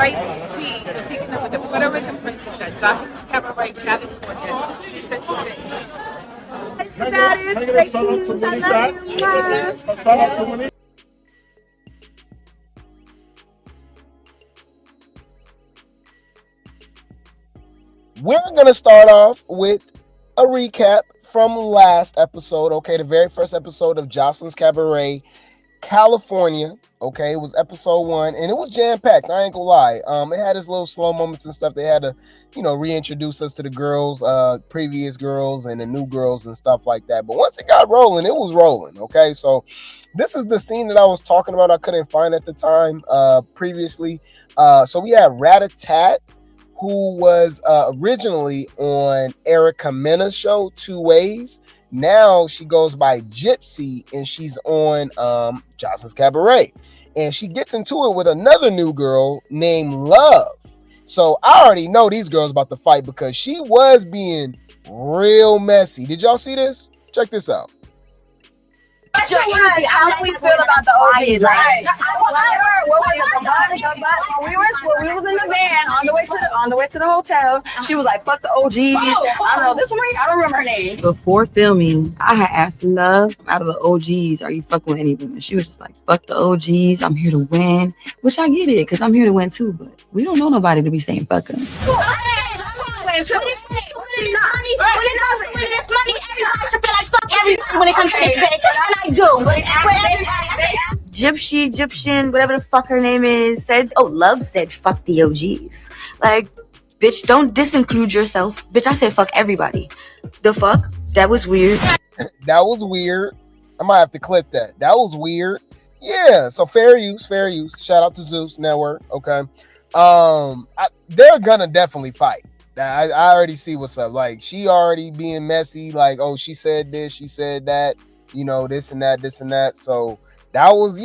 great tea for thinking of the Puerto Rican princess at Joseline's Cabaret, California. She said six. It's the Baddies. Great news. I love you. We're going to start off with a recap from last episode, okay? The very first episode of Joseline's Cabaret, California, okay? It was episode 1, and it was jam-packed, I ain't gonna lie. It had its little slow moments and stuff. They had to, reintroduce us to the girls, previous girls, and the new girls and stuff like that. But once it got rolling, it was rolling, okay? So this is the scene that I was talking about I couldn't find at the time previously. So we had Rat-a-Tat, who was originally on Erica Mena's show, Two Ways. Now she goes by Gypsy, and she's on Joseline's Cabaret. And she gets into it with another new girl named Love. So I already know these girls about to fight because she was being real messy. Did y'all see this? Check this out. How do we feel about the OGs? Right. When we was in the van on the way to the hotel, she was like, "Fuck the OGs." I don't know this one. I don't remember her name. Before filming, I had asked Love, out of the OGs, are you fucking with any of them? And she was just like, "Fuck the OGs. I'm here to win," which I get it because I'm here to win too. But we don't know nobody to be saying fuck them. When it comes to this, and I do. Egyptian, whatever the fuck her name is, said, Love said, fuck the OGs. Like, bitch, don't disinclude yourself. Bitch, I said fuck everybody. The fuck? That was weird. That was weird. I might have to clip that. That was weird. Yeah, so fair use. Shout out to Zeus Network, okay? They're gonna definitely fight. I already see what's up. Like, she already being messy. Like, she said this, she said that. This and that. So that was.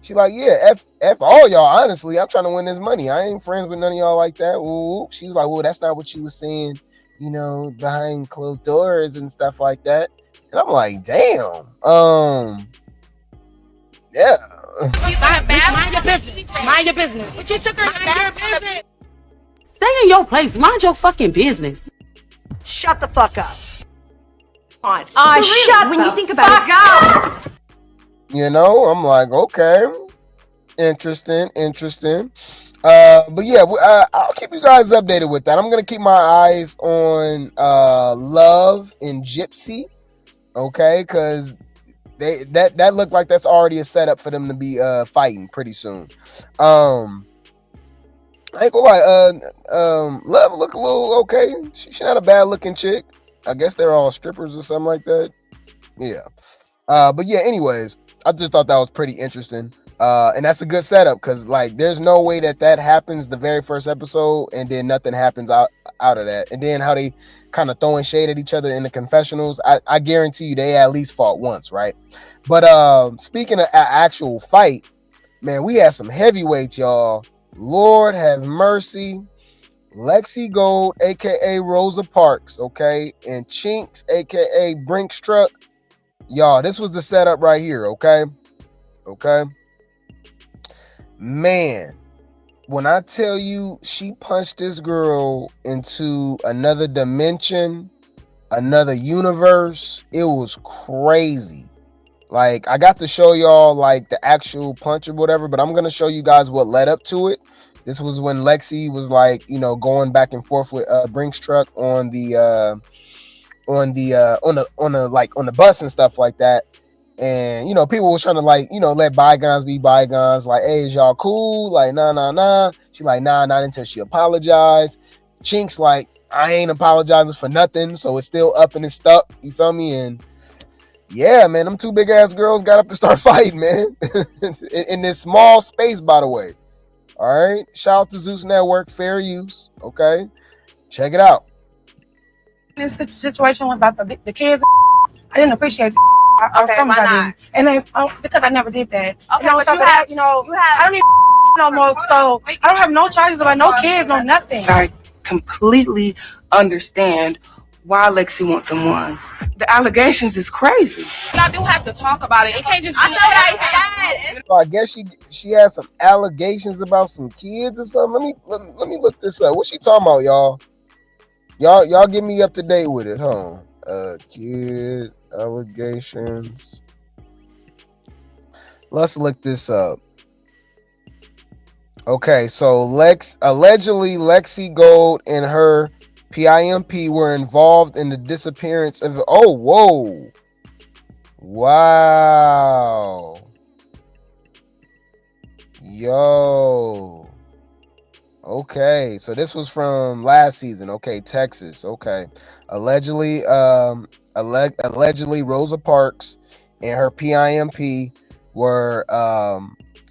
She like, yeah, F all y'all. Honestly, I'm trying to win this money. I ain't friends with none of y'all like that. Ooh. She was like, well, that's not what you was saying. Behind closed doors and stuff like that. And I'm like, damn. Yeah. Mind your business. But you took her to business. Stay in your place. Mind your fucking business. Shut the fuck up. Shut when you think about it. I'm like, okay. Interesting. But yeah, I'll keep you guys updated with that. I'm going to keep my eyes on Love and Gypsy. Okay, because that looked like that's already a setup for them to be fighting pretty soon. I ain't gonna lie, Love look a little okay. She's not a bad looking chick. I guess they're all strippers or something like that. Yeah. But yeah, anyways, I just thought that was pretty interesting. And that's a good setup because, like, there's no way that happens the very first episode and then nothing happens out of that. And then how they kind of throwing shade at each other in the confessionals, I guarantee you they at least fought once, right? But speaking of actual fight, man, we had some heavyweights, y'all. Lord have mercy. Lexi Gold, aka Rosa Parks, okay, and Chinx, aka Brinks Truck. Y'all, this was the setup right here, okay? Man, when I tell you she punched this girl into another dimension, another universe, it was crazy. Like, I got to show y'all like the actual punch or whatever, but I'm gonna show you guys what led up to it. This was when Lexi was like, going back and forth with Brinks Truck on the bus and stuff like that. And people was trying to let bygones be bygones. Like, hey, is y'all cool? Like, nah. She like, nah, not until she apologized. Chinx like, I ain't apologizing for nothing, so it's still up and it's stuck. You feel me? And yeah, man, them two big ass girls got up and start fighting, man. in this small space, by the way. All right. Shout out to Zeus Network, fair use. Okay. Check it out. This situation about the kids, I didn't appreciate Okay, why not? And it's because I never did that. Okay, but I don't even no more, so I don't have no charges about no kids, no nothing. I completely understand why Lexi want them ones. The allegations is crazy. I do have to talk about it. It can't just be. I said what I said. So I guess she has some allegations about some kids or something. Let me look this up. What's she talking about, y'all? Y'all get me up to date with it, huh? Kid allegations. Let's look this up. Okay, so allegedly Lexi Gold and her PIMP were involved in the disappearance of wow. Yo. Okay, so this was from last season. Okay, Texas. Okay. Allegedly Rosa Parks and her PIMP were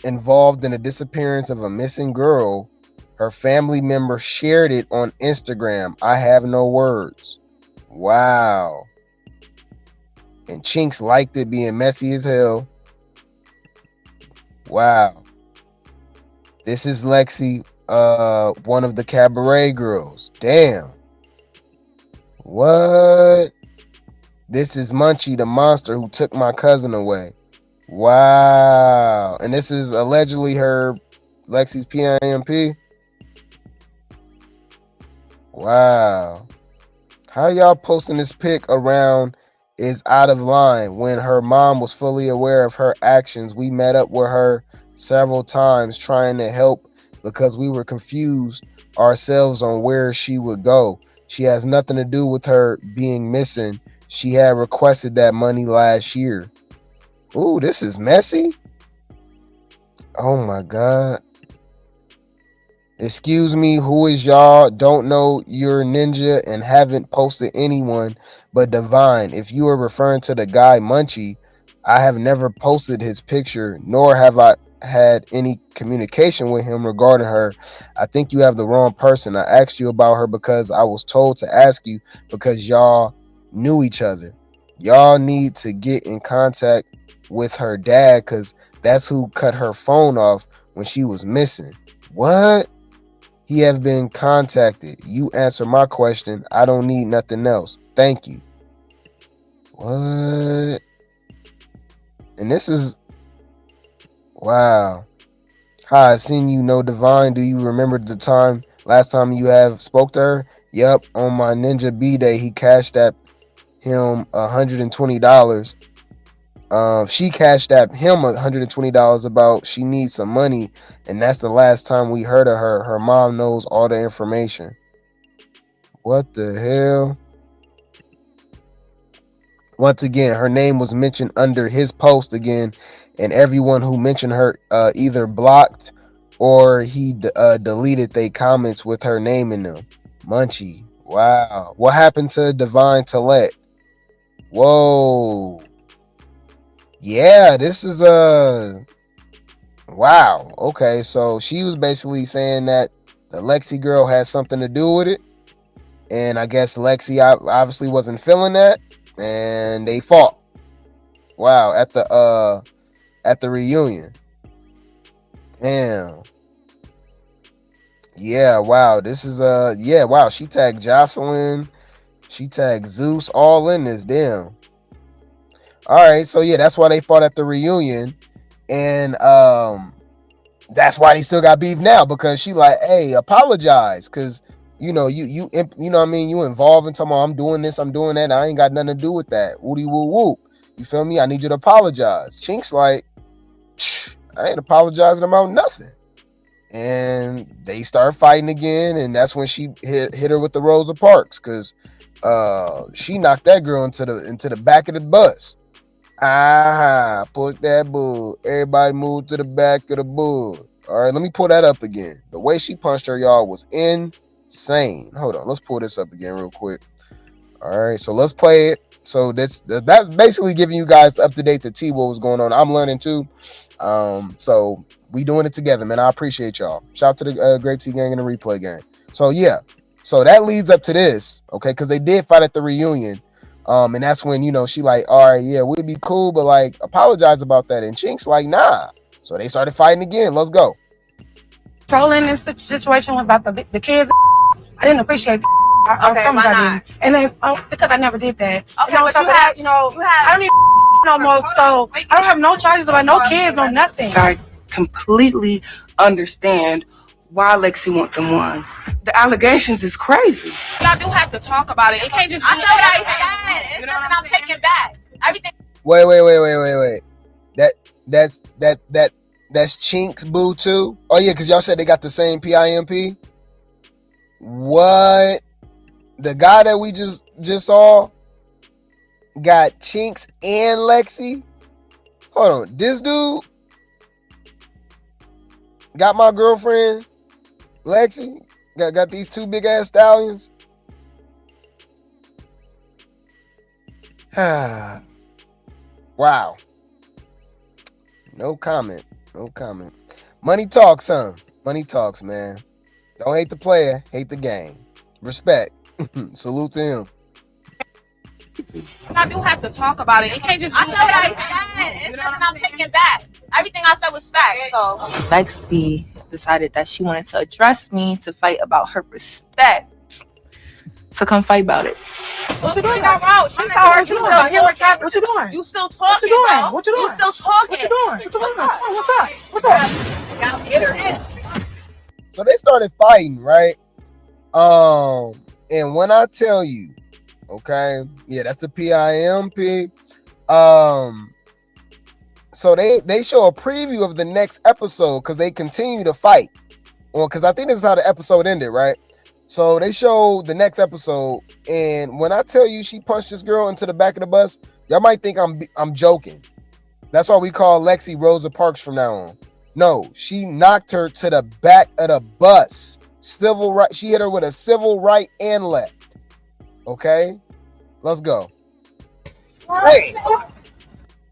involved in the disappearance of a missing girl. Her family member shared it on Instagram. I have no words. Wow. And Chinx liked it being messy as hell. Wow. This is Lexi, one of the Cabaret girls. Damn. What? This is Munchie, the monster who took my cousin away. Wow. And this is allegedly her, Lexi's PIMP. Wow. How y'all posting this pic around is out of line when her mom was fully aware of her actions. We met up with her several times trying to help because we were confused ourselves on where she would go. She has nothing to do with her being missing. She had requested that money last year. Ooh, this is messy. Oh my God. Excuse me, who is y'all? Don't know you're ninja and haven't posted anyone but Divine. If you are referring to the guy Munchie, I have never posted his picture, nor have I had any communication with him regarding her. I think you have the wrong person. I asked you about her because I was told to ask you because y'all knew each other. Y'all need to get in contact with her dad because that's who cut her phone off when she was missing. What? He have been contacted. You answer my question. I don't need nothing else. Thank you. What? And this is wow. Hi, I seen you know Divine. Do you remember the last time you have spoke to her? Yep, on my Ninja B Day, he cashed at him $120. She cashed at him $120 about she needs some money, and that's the last time we heard of her. Her mom knows all the information. What the hell? Once again, her name was mentioned under his post again, and everyone who mentioned her either blocked or he deleted their comments with her name in them. Munchie. Wow. What happened to Divine Tillette? Whoa. Yeah, this is wow. Okay, so she was basically saying that the Lexi girl has something to do with it, and I guess Lexi obviously wasn't feeling that, and they fought. Wow, at the reunion. Damn. Yeah, wow. This is yeah, wow. She tagged Joseline, she tagged Zeus, all in this. Damn. All right, so yeah, that's why they fought at the reunion, and that's why they still got beef now because she like, hey, apologize, because you know you know what I mean, you involved in talking about I'm doing this, I'm doing that, I ain't got nothing to do with that. Woody woo whoop, you feel me? I need you to apologize. Chinx like, I ain't apologizing about nothing, and they start fighting again, and that's when she hit her with the Rosa Parks because she knocked that girl into the back of the bus. Put that bull. Everybody move to the back of the bull. All right, let me pull that up again. The way she punched her, y'all, was insane. Hold on, let's pull this up again real quick. All right, so let's play it. So that's basically giving you guys up to date the T what was going on. I'm learning too. So we doing it together, man. I appreciate y'all. Shout out to the Grape T gang and the replay gang. So yeah, so that leads up to this, okay? Because they did fight at the reunion. And that's when, you know, she like, all right, yeah, we'd be cool, but like apologize about that. And Chinx like, nah. So they started fighting again. Let's go. Trolling this situation about the kids. I didn't appreciate I Okay, promise why I not? didn't. And it's because I never did that. Okay, And on but top you of have, that, you know, you have. I don't even no more. So I don't have no charges about no kids, no nothing. I completely understand why Lexi want them ones. The allegations is crazy. Y'all do have to talk about it. It can't just be. I said what I said. It's nothing I'm taking back. Everything. Wait. That's Chinx boo too. Oh yeah, because y'all said they got the same PIMP. What? The guy that we just saw got Chinx and Lexi. Hold on, this dude got my girlfriend Lexi. Got these two big ass stallions. Wow. No comment. Money talks, huh? Money talks, man. Don't hate the player, hate the game. Respect. Salute to him. I do have to talk about it. It can't just be. I said what I said. It's nothing I'm taking back. Everything I said was fact. So Lexi decided that she wanted to address me to fight about her respect. So come fight about it. what you doing? What you doing? You still talking, bro. What you doing? You still talking. What you doing? What's up? Gotta get her in. So they started fighting, right? And when I tell you, okay, yeah, that's the PIMP. So they show a preview of the next episode because they continue to fight. Well, because I think this is how the episode ended, right? So they show the next episode, and when I tell you she punched this girl into the back of the bus, y'all might think I'm joking. That's why we call Lexi Rosa Parks from now on. No, she knocked her to the back of the bus. Civil right. She hit her with a civil right and left. Okay, let's go. Hey,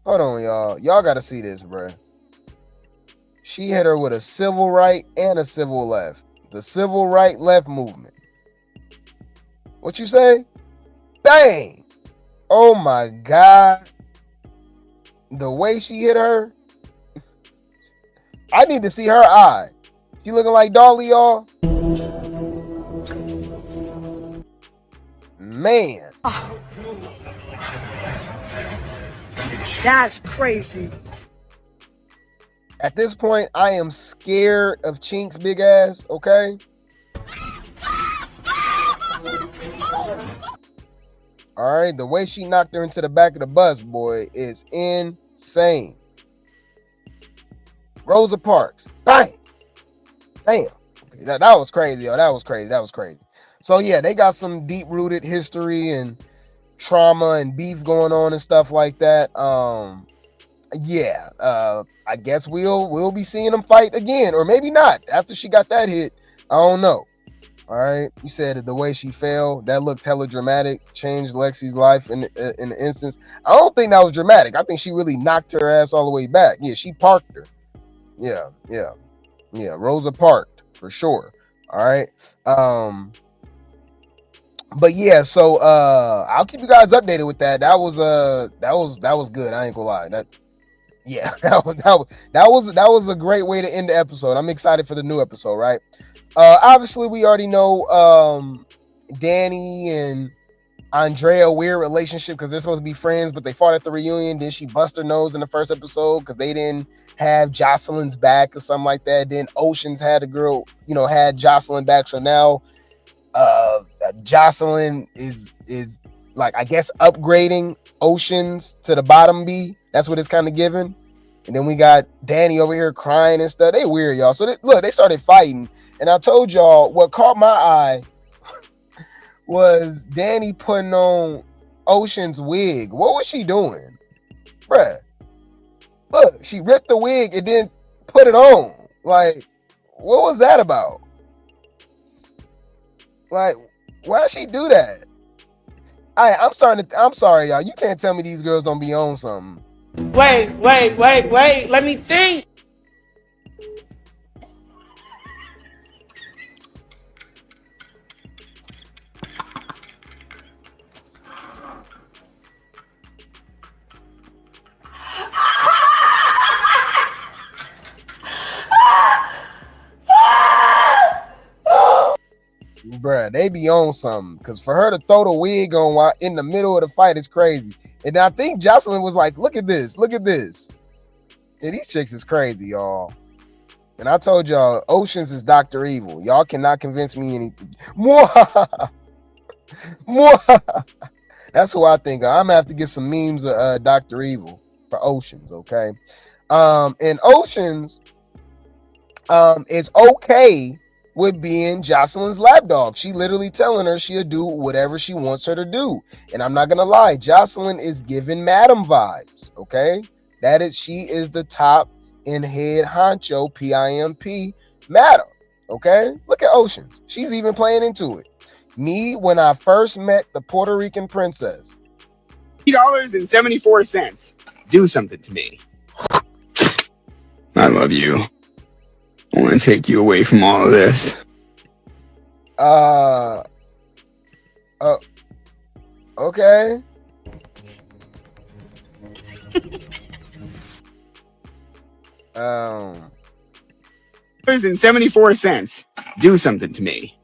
hold on, y'all. Y'all got to see this, bruh. She hit her with a civil right and a civil left. The civil right left movement. What you say? Bang! Oh my God. The way she hit her. I need to see her eye. She looking like Dolly, y'all. Man. That's crazy. At this point, I am scared of Chinx big ass, okay? All right, the way she knocked her into the back of the bus, boy, is insane. Rosa Parks, bang! Damn. Okay, that was crazy, yo. That was crazy. So yeah, they got some deep-rooted history and trauma and beef going on and stuff like that. Yeah, I guess we'll be seeing them fight again, or maybe not. After she got that hit, I don't know. All right, you said the way she fell, that looked hella dramatic, changed Lexi's life in the instance. I don't think that was dramatic. I think she really knocked her ass all the way back. Yeah, she parked her. Yeah. Rosa parked for sure. All right. But yeah, so I'll keep you guys updated with that. That was good. I ain't gonna lie. That was a great way to end the episode. I'm excited for the new episode, right? Obviously we already know Danny and Andrea weird relationship because they're supposed to be friends, but they fought at the reunion. Then she bust her nose in the first episode because they didn't have Joseline's back or something like that. Then Oceans had a girl, had Joseline back. So now Joseline is like, I guess, upgrading Oceans to the bottom B. That's what it's kind of giving. And then we got Danny over here crying and stuff. They weird, y'all. So they started fighting. And I told y'all what caught my eye was Danny putting on Ocean's wig. What was she doing? Bruh. Look, she ripped the wig and then put it on. Like, what was that about? Like, why did she do that? I'm sorry, y'all. You can't tell me these girls don't be on something. Wait. Let me think. Bruh, they be on something. Because for her to throw the wig on while in the middle of the fight is crazy. And I think Joseline was like, look at this. Look at this. Yeah, these chicks is crazy, y'all. And I told y'all, Oceans is Dr. Evil. Y'all cannot convince me anything. That's who I think of. I'm going to have to get some memes of Dr. Evil for Oceans, okay? And Oceans is okay with being Joseline's lapdog. She literally telling her she'll do whatever she wants her to do. And I'm not gonna lie, Joseline is giving Madam vibes, okay? She is the top and head honcho, PIMP, Madam, okay? Look at Oceans. She's even playing into it. Me, when I first met the Puerto Rican princess. $3.74. Do something to me. I love you. I want to take you away from all of this. Okay. $3.74. Do something to me.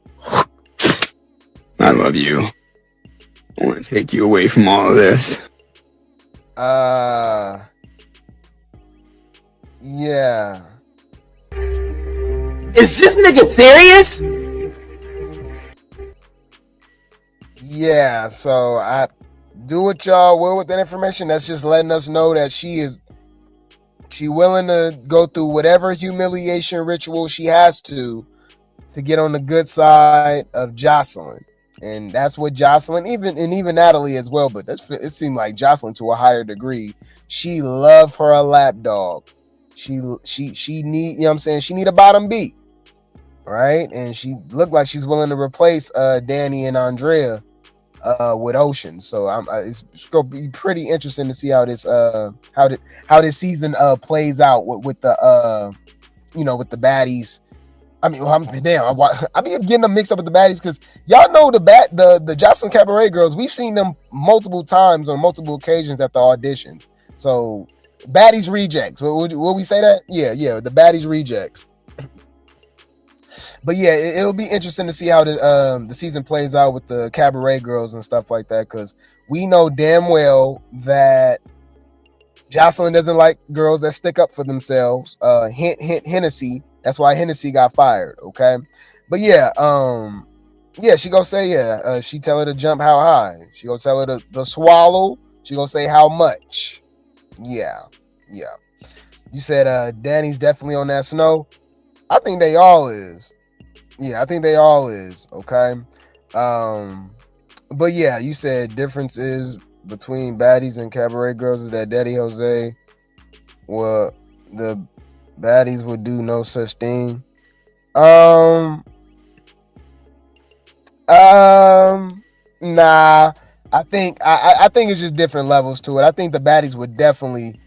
I love you. I want to take you away from all of this. Yeah. Is this nigga serious? Yeah, so I do what y'all will with that information. That's just letting us know that she willing to go through whatever humiliation ritual she has to get on the good side of Joseline. And that's what Joseline, even Natalie as well, but it seemed like Joseline to a higher degree. She loved her a lapdog. She need, you know what I'm saying? She need a bottom beat. Right? And she looked like she's willing to replace Danny and Andrea with Ocean. So it's gonna be pretty interesting to see how this season plays out with the with the baddies. I mean, I be getting them mixed up with the baddies because y'all know the Joseline Cabaret girls. We've seen them multiple times on multiple occasions at the auditions. So baddies rejects. Will we say that? Yeah, the baddies rejects. But yeah, it'll be interesting to see how the season plays out with the Cabaret girls and stuff like that, because we know damn well that Joseline doesn't like girls that stick up for themselves. Hint, Hennessy. That's why Hennessy got fired, okay? But yeah, she gonna say, she tell her to jump how high. She gonna tell her to swallow. She gonna say how much. Yeah. You said Danny's definitely on that snow. I think they all is. Yeah, I think they all is, okay? But yeah, you said differences between baddies and cabaret girls is that Daddy Jose, well, the baddies would do no such thing. Nah. I think it's just different levels to it. I think the baddies would definitely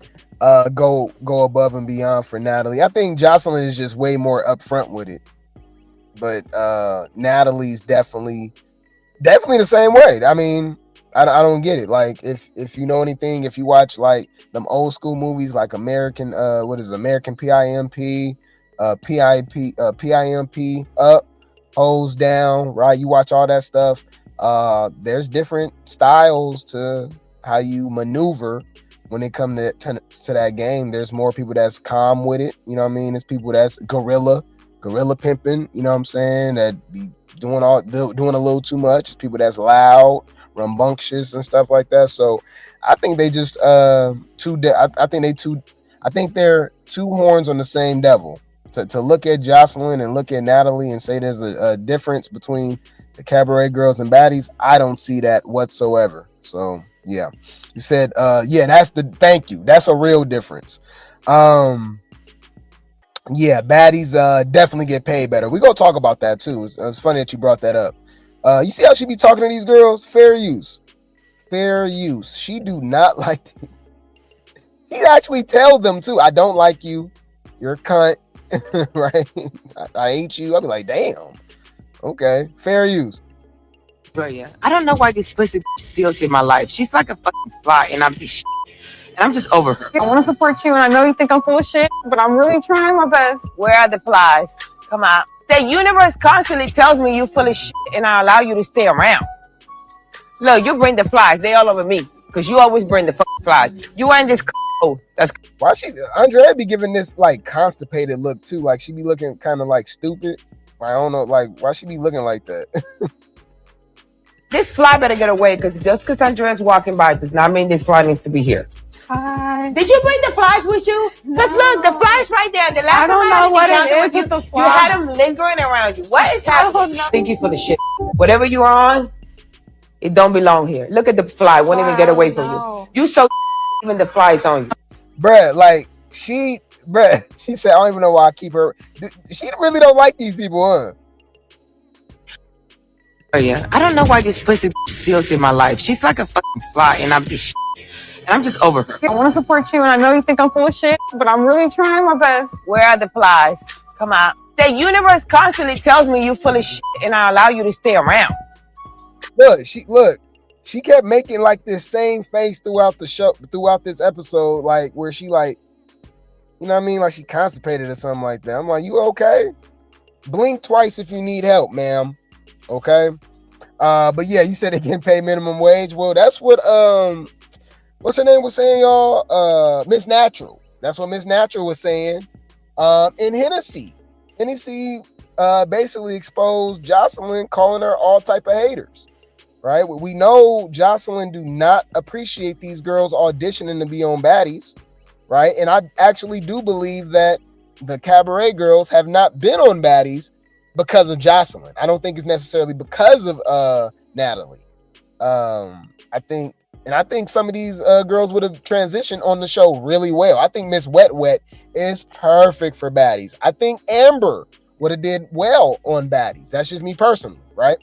go above and beyond for Natalie. I think Joseline is just way more upfront with it. But Natalie's definitely the same way. I mean, I don't get it. Like if you know anything, if you watch like them old school movies like American American PIMP, PIMP up, hose down, right? You watch all that stuff. There's different styles to how you maneuver when it comes to that game. There's more people that's calm with it. You know what I mean? There's people that's guerrilla pimping, you know what I'm saying, that be doing a little too much. People that's loud, rambunctious and stuff like that. So I think they just I think they're two horns on the same devil. To look at Joseline and look at Natalie and say there's a difference between the cabaret girls and baddies, I don't see that whatsoever. So yeah, you said thank you, that's a real difference. Yeah, baddies definitely get paid better. We're gonna talk about that too. It's funny that you brought that up. You see how she be talking to these girls? Fair use. She do not like them. She'd actually tell them too, I don't like you, you're a cunt. Right? I hate you. I'd be like, damn. Okay, fair use. But yeah, I don't know why this pussy still in my life. She's like a fucking fly, and I'm just over her. I want to support you, and I know you think I'm full of shit, but I'm really trying my best. Where are the plies? Come out. The universe constantly tells me you full of shit and I allow you to stay around. Look, you bring the flies. They all over me. Because you always bring the fucking flies. You ain't this that's why Andrea be giving this like constipated look too. Like she be looking kind of like stupid. I don't know, like why she be looking like that? This fly better get away because just because Andrea's walking by does not mean this fly needs to be here. Hi. Did you bring the flies with you? Because look, the fly's right there. The last I don't know what it is with the you had them lingering around you. What is happening? Thank you for the shit. Whatever you're on, it don't belong here. Look at the fly. Won't even get away from you. You so even the fly's on you. Bruh, like she said, I don't even know why I keep her. She really don't like these people, huh? Oh yeah, I don't know why this pussy steals in my life. She's like a fucking fly, and I'm just over her. I want to support you, and I know you think I'm full of shit, but I'm really trying my best. Where are the flies? Come out. The universe constantly tells me you full of shit, and I allow you to stay around. Look, she kept making like this same face throughout the show, throughout this episode, like where she like, you know what I mean, like she constipated or something like that. I'm like, you okay? Blink twice if you need help, ma'am. Okay, but yeah, you said they can pay minimum wage. Well, that's what what's her name was saying, y'all. Miss Natural. That's what Miss Natural was saying. In Hennessy basically exposed Joseline, calling her all type of haters. Right? We know Joseline do not appreciate these girls auditioning to be on Baddies. Right? And I actually do believe that the Cabaret girls have not been on Baddies because of Joseline. I don't think it's necessarily because of Natalie. I think some of these girls would have transitioned on the show really well. I think Miss Wet Wet is perfect for Baddies. I think Amber would have did well on Baddies. That's just me personally, right?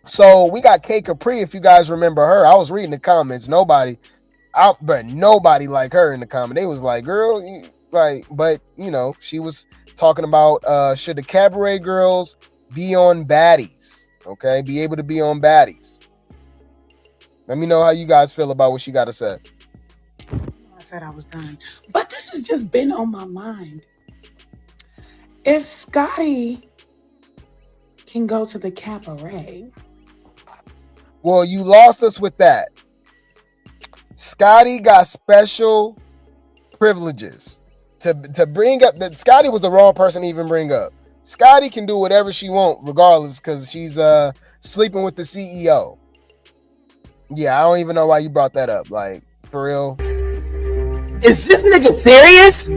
So we got K Capri, if you guys remember her. I was reading the comments. Nobody liked her in the comment. They was like, girl, but you know, she was talking about should the Cabaret girls be on Baddies? Okay, be able to be on Baddies. Let me know how you guys feel about what she got to say. I said I was done, but this has just been on my mind. If Scotty can go to the Cabaret, well, you lost us with that. Scotty got special privileges. To bring up that Scotty was the wrong person to even bring up. Scotty can do whatever she want regardless because she's sleeping with the CEO. Yeah, I don't even know why you brought that up. Like, for real. Is this nigga serious?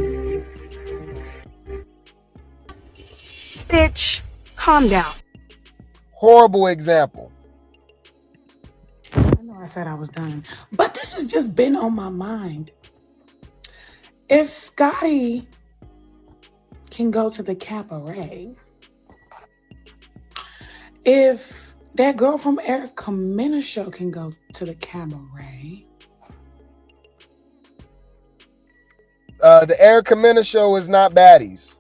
Bitch, calm down. Horrible example. I know I said I was done, but this has just been on my mind. If Scotty can go to the Cabaret, if that girl from Erica Mena show can go to the Cabaret, the Erica Mena show is not Baddies.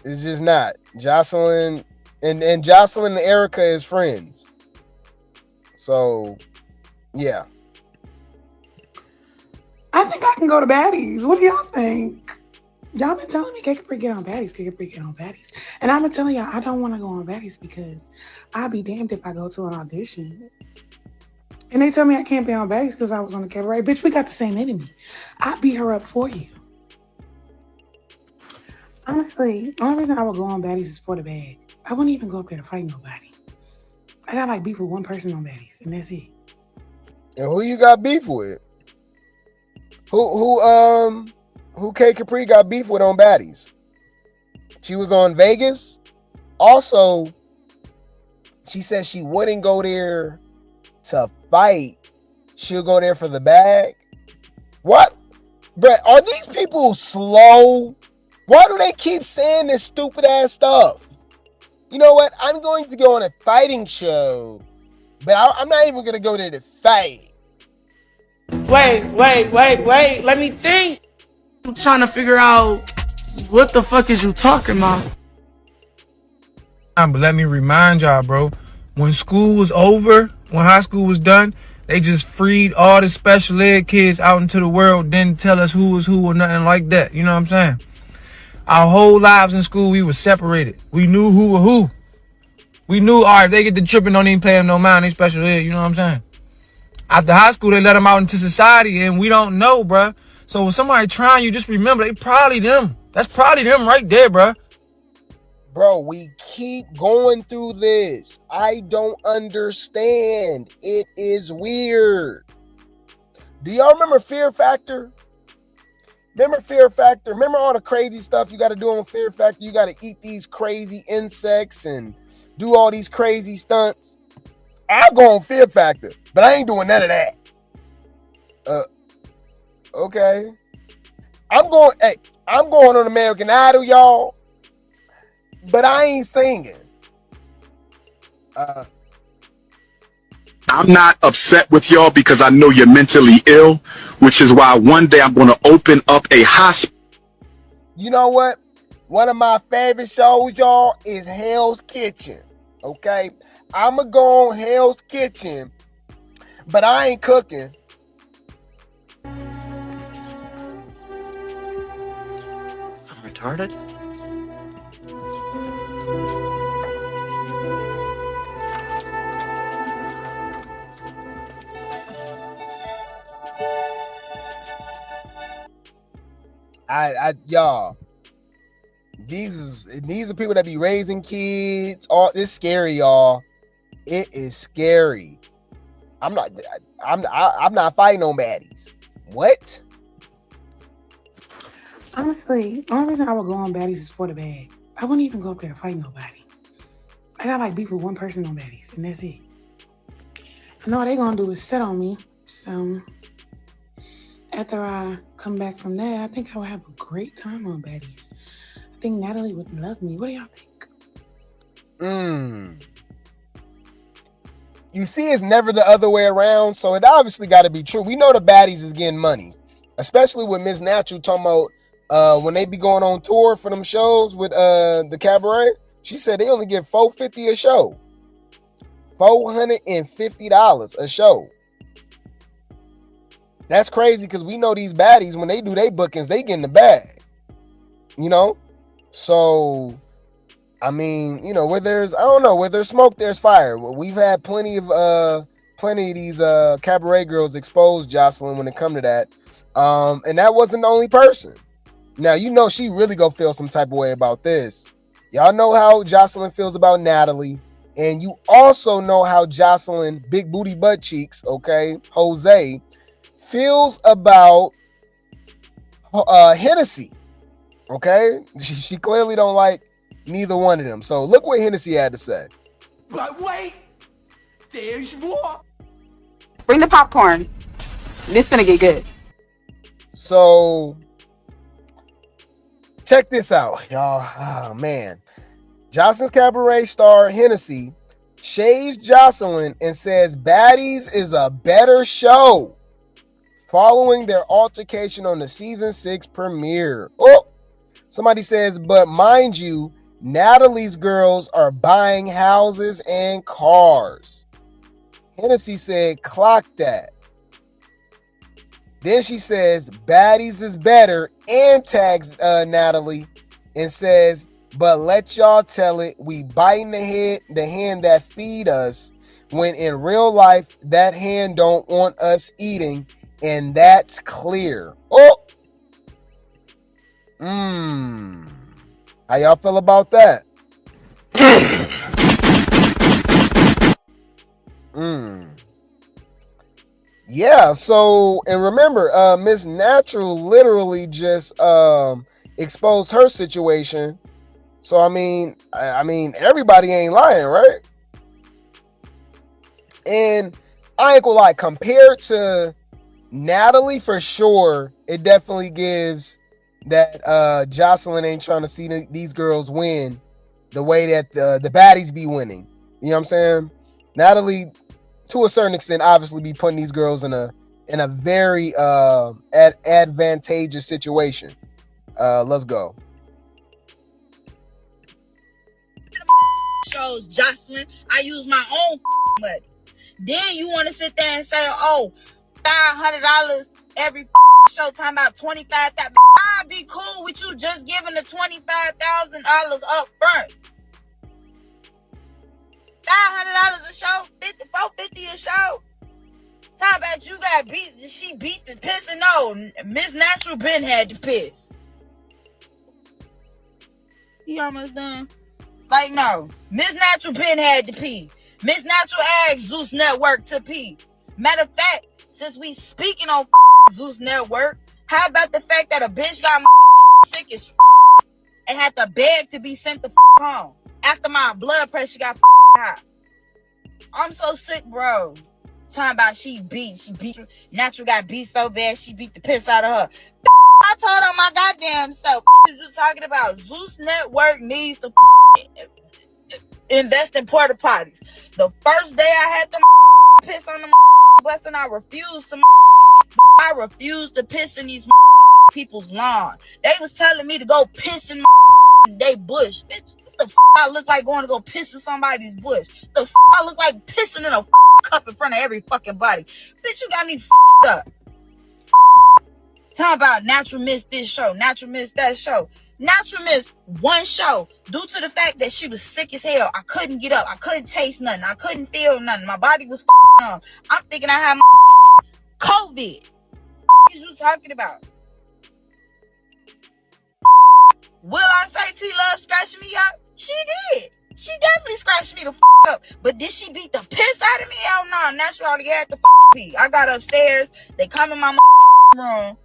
It's just not. Joseline and Joseline and Erica is friends. So, yeah. I think I can go to Baddies. What do y'all think? Y'all been telling me Capri get on Baddies, Capri get on Baddies. And I've been telling y'all I don't want to go on Baddies because I'll be damned if I go to an audition. And they tell me I can't be on Baddies because I was on the Cabaret. Bitch, we got the same enemy. I'll beat her up for you. Honestly, the only reason I would go on Baddies is for the bag. I wouldn't even go up there to fight nobody. I got like beef with one person on Baddies, and that's it. And who you got beef with? Who K Capri got beef with on Baddies? She was on Vegas. Also, she said she wouldn't go there to fight. She'll go there for the bag. What? Brett, are these people slow? Why do they keep saying this stupid ass stuff? You know what? I'm going to go on a fighting show, but I'm not even going to go there to fight. Wait. Let me think. I'm trying to figure out what the fuck is you talking about. But let me remind y'all, bro. When school was over, when high school was done, they just freed all the special ed kids out into the world, didn't tell us who was who or nothing like that. You know what I'm saying? Our whole lives in school, we were separated. We knew who were who. We knew, all right, if they get the tripping, don't even pay them no mind. They special ed, you know what I'm saying? After high school, they let them out into society, and we don't know, bruh. So when somebody trying you, just remember, they probably them. That's probably them right there, bruh. Bro, we keep going through this. I don't understand. It is weird. Do y'all remember Fear Factor? Remember Fear Factor? Remember all the crazy stuff you got to do on Fear Factor? You got to eat these crazy insects and do all these crazy stunts. I go on Fear Factor, but I ain't doing none of that. Okay. I'm going on American Idol, y'all. But I ain't singing. I'm not upset with y'all because I know you're mentally ill, which is why one day I'm going to open up a hospital. You know what? One of my favorite shows, y'all, is Hell's Kitchen. Okay? I'm going to go on Hell's Kitchen, but I ain't cooking. I'm retarded? Y'all, these are people that be raising kids. It's scary, y'all. It is scary. I'm not fighting on baddies. What? Honestly, the only reason I would go on baddies is for the bag. I wouldn't even go up there to fight nobody. I got like beef with one person on baddies, and that's it. And all they gonna do is sit on me. So after I come back from that, I think I would have a great time on baddies. I think Natalie would love me. What do y'all think? You see, it's never the other way around, so it obviously got to be true. We know the baddies is getting money, especially with Miss Natural talking about when they be going on tour for them shows with the Cabaret. She said they only get $450 a show. $450 a show. That's crazy because we know these baddies, when they do their bookings, they get in the bag. You know? So, I mean, you know, where there's smoke, there's fire. We've had plenty of these Cabaret girls exposed, Joseline, when it come to that. And that wasn't the only person. Now, you know she really gonna feel some type of way about this. Y'all know how Joseline feels about Natalie. And you also know how Joseline, big booty butt cheeks, okay, Jose, feels about Hennessy. Okay? She clearly don't like neither one of them. So look what Hennessy had to say. But wait, there's more. Bring the popcorn. This gonna get good. So check this out, y'all. Oh man. Joseline's Cabaret star Hennessy shades Joseline and says Baddies is a better show following their altercation on the season 6 premiere. Oh, somebody says, but mind you, Natalie's girls are buying houses and cars. Hennessy said, clock that. Then she says, Baddies is better, and tags Natalie and says, but let y'all tell it, we biting the hand that feed us, when in real life, that hand don't want us eating, and that's clear. Oh! How y'all feel about that? Yeah, so, and remember, Miss Natural literally just exposed her situation. So, I mean, everybody ain't lying, right? And I ain't gonna lie, compared to Natalie, for sure, it definitely gives that Joseline ain't trying to see these girls win the way that the baddies be winning. You know what I'm saying? Natalie, to a certain extent, obviously be putting these girls in a very advantageous situation. Let's go. Shows, Joseline, I use my own money. Then you want to sit there and say, oh, $500 every show talking about 25,000. I'd be cool with you just giving the $25,000 up front. $500 a show, $450 a show. Talk about you got beat. She beat the piss and no. Miss Natural Ben had to piss. He almost done. Like no, Miss Natural Ben had to pee. Miss Natural asked Zeus Network to pee. Matter of fact, since we speaking on Zeus Network, how about the fact that a bitch got sick as and had to beg to be sent the home after my blood pressure got high? I'm so sick, bro. Talking about she beat Natural got beat so bad she beat the piss out of her. I told her my goddamn self. You talking about Zeus Network needs to invest in porta potties. The first day I had to piss on the bus and I refused to piss in these people's lawn. They was telling me to go piss in they bush. Bitch, what the I look like going to go piss in somebody's bush? The I look like pissing in a cup in front of every fucking body. Bitch, you got me up. Talking about Natural missed this show, Natural missed that show. Natural missed one show due to the fact that she was sick as hell. I couldn't get up. I couldn't taste nothing. I couldn't feel nothing. My body was numb. I'm thinking I had COVID. What you talking about? Will I say T-Love scratching me up? She did. She definitely scratched me the up. But did she beat the piss out of me? Hell no. Natural already had the pee. I got upstairs. They come in my room.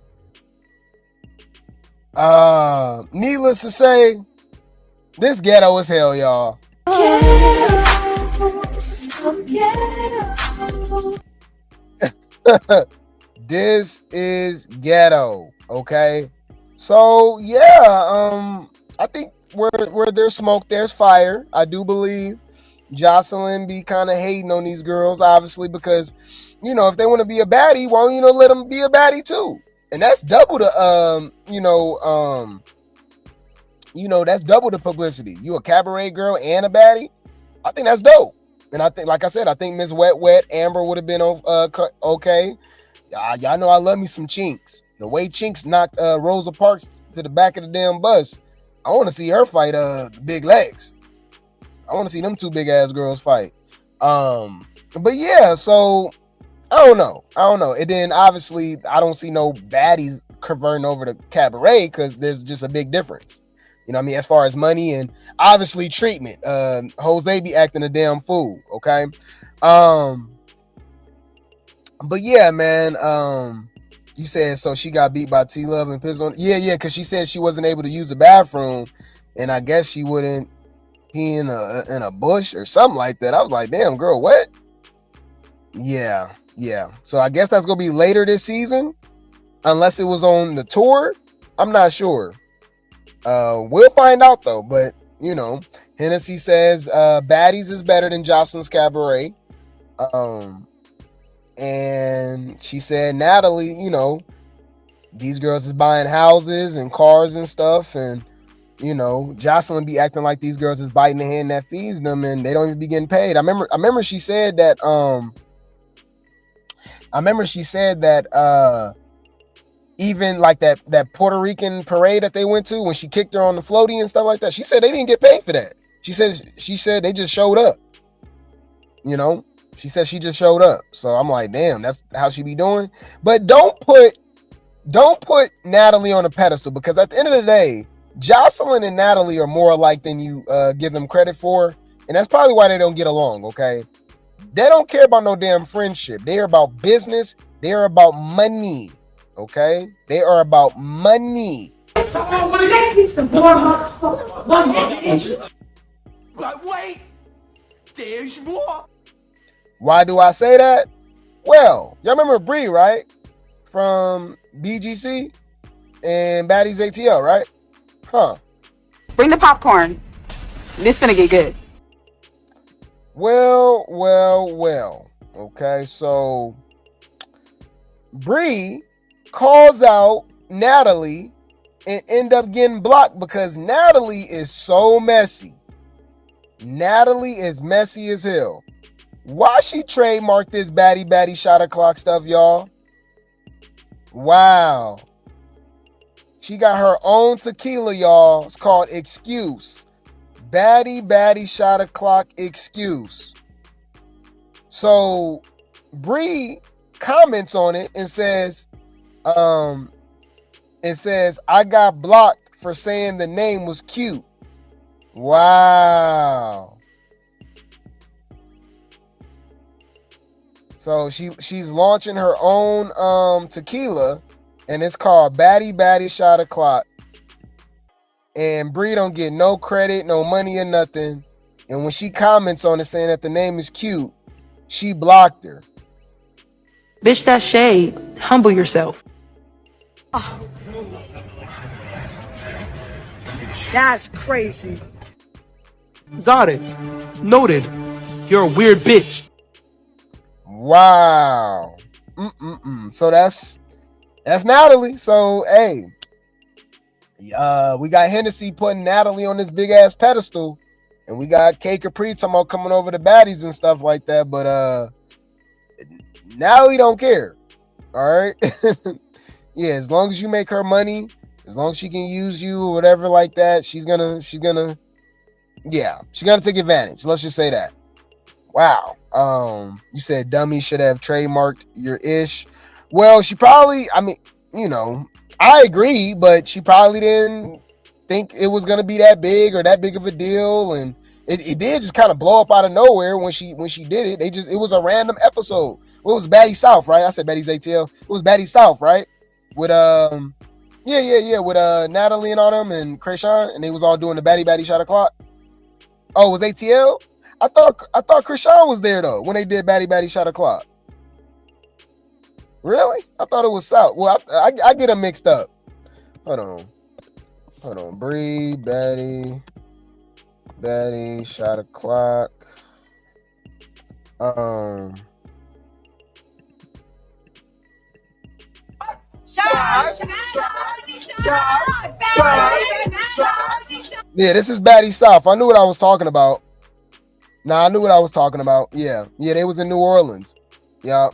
Needless to say, this ghetto as hell, y'all. This is ghetto, okay? So yeah, I think where there's smoke, there's fire. I do believe Joseline be kind of hating on these girls, obviously, because if they want to be a baddie, well, let them be a baddie too. And that's double the that's double the publicity. You a cabaret girl and a baddie? I think that's dope. And I think, like I said, I think Miss Wet Amber would have been okay. Y'all know I love me some Chinx. The way Chinx knocked Rosa Parks to the back of the damn bus, I want to see her fight Big Legs. I want to see them two big ass girls fight. But yeah, so I don't know. And then obviously I don't see no baddies converting over to Cabaret because there's just a big difference. You know what I mean? As far as money and obviously treatment. Jose be acting a damn fool, okay? But yeah, man. You said so she got beat by T-Love and piss on. Yeah, because she said she wasn't able to use the bathroom, and I guess she wouldn't pee in a bush or something like that. I was like, damn, girl, what? Yeah. So I guess that's gonna be later this season, unless it was on the tour. I'm not sure. We'll find out though. But Hennessy says Baddies is better than Joseline's Cabaret. And she said Natalie, these girls is buying houses and cars and stuff, and Joseline be acting like these girls is biting the hand that feeds them, and they don't even be getting paid. I remember she said that. Even like that Puerto Rican parade that they went to when she kicked her on the floaty and stuff like that, she said they didn't get paid for that. She said they just showed up. She said she just showed up. So I'm like, damn, that's how she be doing. But don't put Natalie on a pedestal, because at the end of the day, Joseline and Natalie are more alike than you give them credit for, and that's probably why they don't get along. Okay, they don't care about no damn friendship. They are about business. They are about money. Okay, they are about money. But wait, there's more. Why do I say that? Well, y'all remember Bree, right? From BGC and Baddies ATL, right? Huh. Bring the popcorn. This gonna get good. Well. Okay, so Bree calls out Natalie and end up getting blocked because Natalie is so messy. Natalie is messy as hell. Why she trademarked this baddie shot o'clock stuff, y'all? Wow. She got her own tequila, y'all. It's called Excuse. Baddie shot o'clock excuse. So Bree comments on it and says, I got blocked for saying the name was cute. Wow. So she's launching her own tequila, and it's called Baddie Shot O'Clock. And Bree don't get no credit, no money or nothing. And when she comments on it saying that the name is cute, she blocked her. Bitch, that shade. Humble yourself. Oh. That's crazy. Got it. Noted. You're a weird bitch. Wow. So that's Natalie. So hey, we got Hennessy putting Natalie on this big ass pedestal, and we got K Capri talking about coming over to Baddies and stuff like that. But Natalie don't care. All right. Yeah, as long as you make her money, as long as she can use you or whatever like that, she's gonna take advantage. Let's just say that. Wow. You said dummy should have trademarked your ish. Well, she probably, I mean, I agree, but she probably didn't think it was gonna be that big or that big of a deal, and it did just kind of blow up out of nowhere when she did it. It was a random episode. What was Baddies South, right? I said Baddies ATL. It was Baddies South, right? With with Natalie and all them and Krayshawn, and they was all doing the Baddie Shot O'Clock. Oh, it was ATL? I thought Krayshawn was there though when they did Baddie Shot O'Clock. Really? I thought it was South. Well, I get them mixed up. Hold on. Bree, Baddie Shot O'Clock. Yeah, this is Baddies South. I knew what I was talking about. I knew what I was talking about. Yeah, they was in New Orleans. Yep.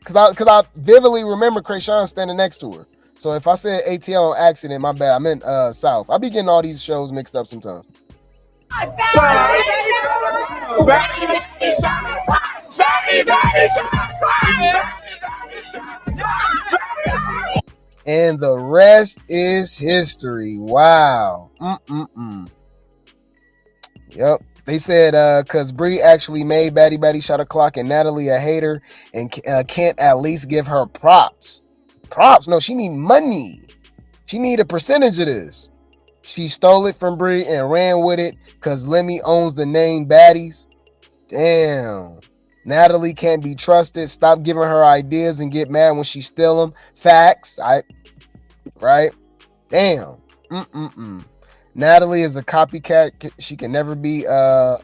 Cause I vividly remember Krayshawn standing next to her. So if I said ATL on accident, my bad. I meant South. I be getting all these shows mixed up sometimes. And the rest is history. Wow. Yep. They said because Bree actually made Baddie Shot O'Clock and Natalie a hater and can't at least give her props. No, she need money. She need a percentage of this. She stole it from Bree and ran with it because Lemmy owns the name Baddies. Damn. Natalie can't be trusted. Stop giving her ideas and get mad when she steal them. Facts. Right? Damn. Natalie is a copycat. She can never be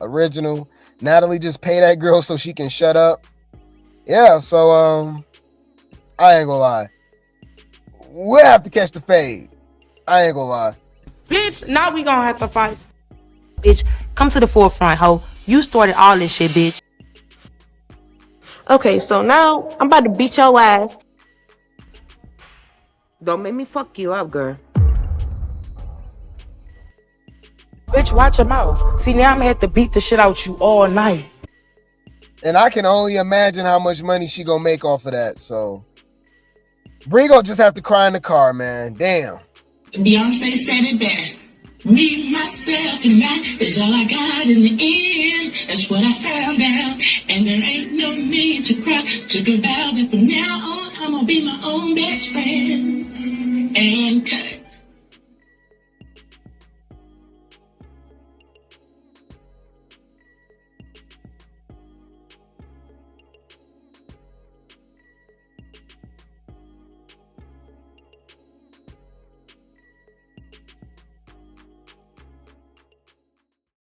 original. Natalie just pay that girl so she can shut up. Yeah, so I ain't gonna lie. We'll have to catch the fade. I ain't gonna lie. Bitch, now we gonna have to fight. Bitch, come to the forefront, ho. You started all this shit, bitch. Okay, so now I'm about to beat your ass. Don't make me fuck you up, girl. Bitch, watch your mouth. See, now I'm gonna have to beat the shit out you all night. And I can only imagine how much money she gonna make off of that. So Bree gonna just have to cry in the car, man. Damn. Beyonce said it best. Me, myself, and I is all I got in the end. That's what I found out. And there ain't no need to cry. Took a vow that from now on, I'm gonna be my own best friend. And cut.